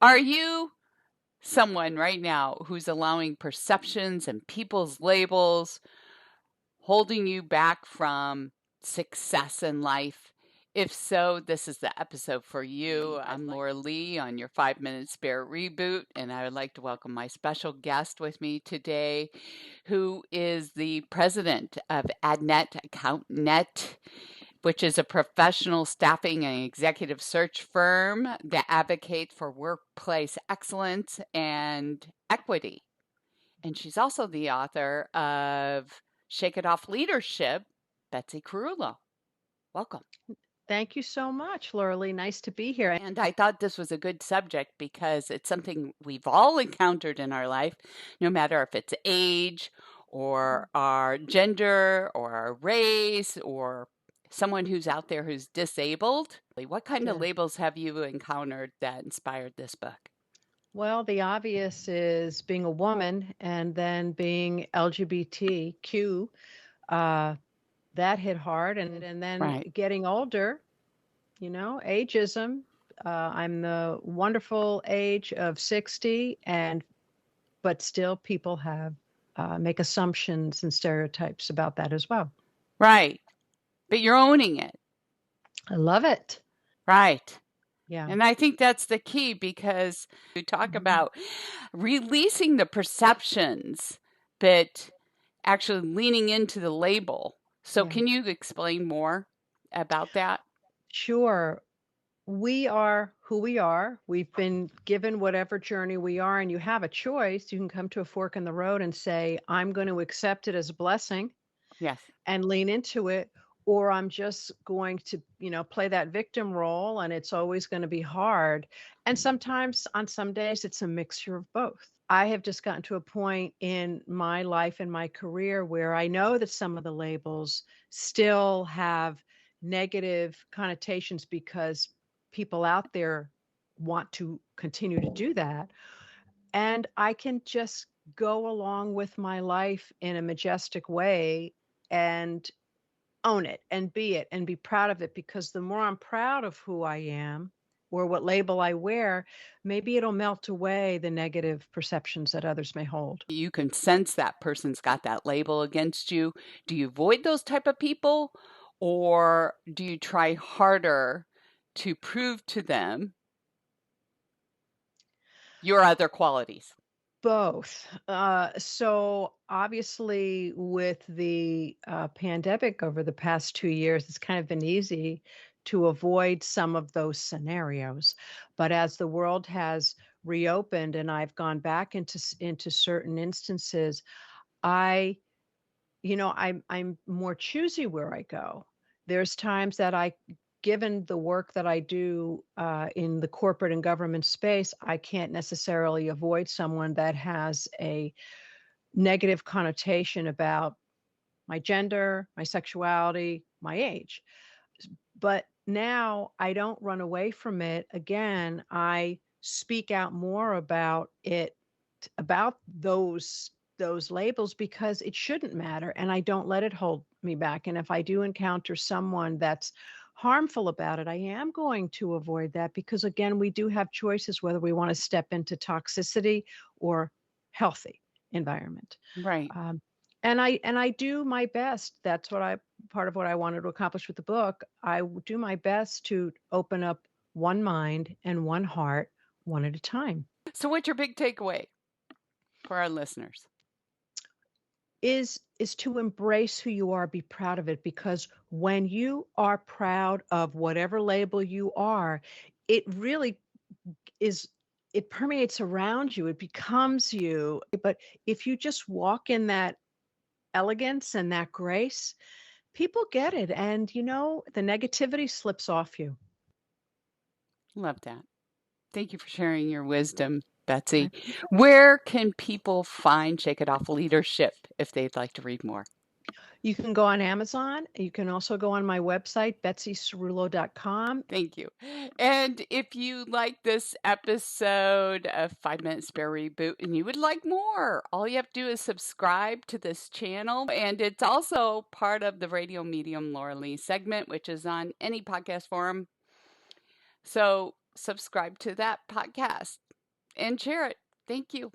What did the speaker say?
Are you someone right now who's allowing perceptions and people's labels holding you back from success in life? If so, this is the episode for you. I'm Laura Lee on your 5-Minute Spare Reboot, and I would like to welcome my special guest with me today, who is the president of AdNet AccountNet, which is a professional staffing and executive search firm that advocates for workplace excellence and equity. And she's also the author of Shake It Off Leadership, Betsy Carullo. Welcome. Thank you so much, Laura Lee. Nice to be here. And I thought this was a good subject because it's something we've all encountered in our life, no matter if it's age or our gender or our race or someone who's out there who's disabled. What kind of labels have you encountered that inspired this book? Well, the obvious is being a woman and then being LGBTQ. That hit hard. And then getting older, ageism. I'm the wonderful age of 60, but still people make assumptions and stereotypes about that as well. Right. But you're owning it. I love it. Right. Yeah. And I think that's the key because you talk about releasing the perceptions, but actually leaning into the label. So can you explain more about that? Sure. We are who we are. We've been given whatever journey we are, and you have a choice. You can come to a fork in the road and say, I'm going to accept it as a blessing. Yes. And lean into it, or I'm just going to, play that victim role, and it's always going to be hard. And sometimes on some days it's a mixture of both. I have just gotten to a point in my life and my career where I know that some of the labels still have negative connotations because people out there want to continue to do that. And I can just go along with my life in a majestic way and own it and be proud of it, because the more I'm proud of who I am or what label I wear, maybe it'll melt away the negative perceptions that others may hold. You can sense that person's got that label against you. Do you avoid those type of people, or do you try harder to prove to them your other qualities? Both. So obviously with the pandemic over the past 2 years, it's kind of been easy to avoid some of those scenarios. But as the world has reopened and I've gone back into certain instances, I'm more choosy where I go. There's times that given the work that I do in the corporate and government space, I can't necessarily avoid someone that has a negative connotation about my gender, my sexuality, my age. But now I don't run away from it. Again, I speak out more about it, about those labels, because it shouldn't matter, and I don't let it hold me back. And if I do encounter someone that's harmful about it, I am going to avoid that, because again, we do have choices whether we want to step into toxicity or healthy environment. Right. And I do my best. That's part of what I wanted to accomplish with the book. I do my best to open up one mind and one heart, one at a time. So what's your big takeaway for our listeners? Is to embrace who you are, be proud of it, because when you are proud of whatever label you are, it really it permeates around you, it becomes you. But if you just walk in that elegance and that grace, people get it, and the negativity slips off you. Love that. Thank you for sharing your wisdom, Betsy. Where can people find Shake It Off Leadership if they'd like to read more? You can go on Amazon. You can also go on my website, betsycerullo.com. Thank you. And if you like this episode of 5-Minute Spare Reboot and you would like more, all you have to do is subscribe to this channel. And it's also part of the Radio Medium Laura Lee segment, which is on any podcast forum. So subscribe to that podcast. and share it. Thank you.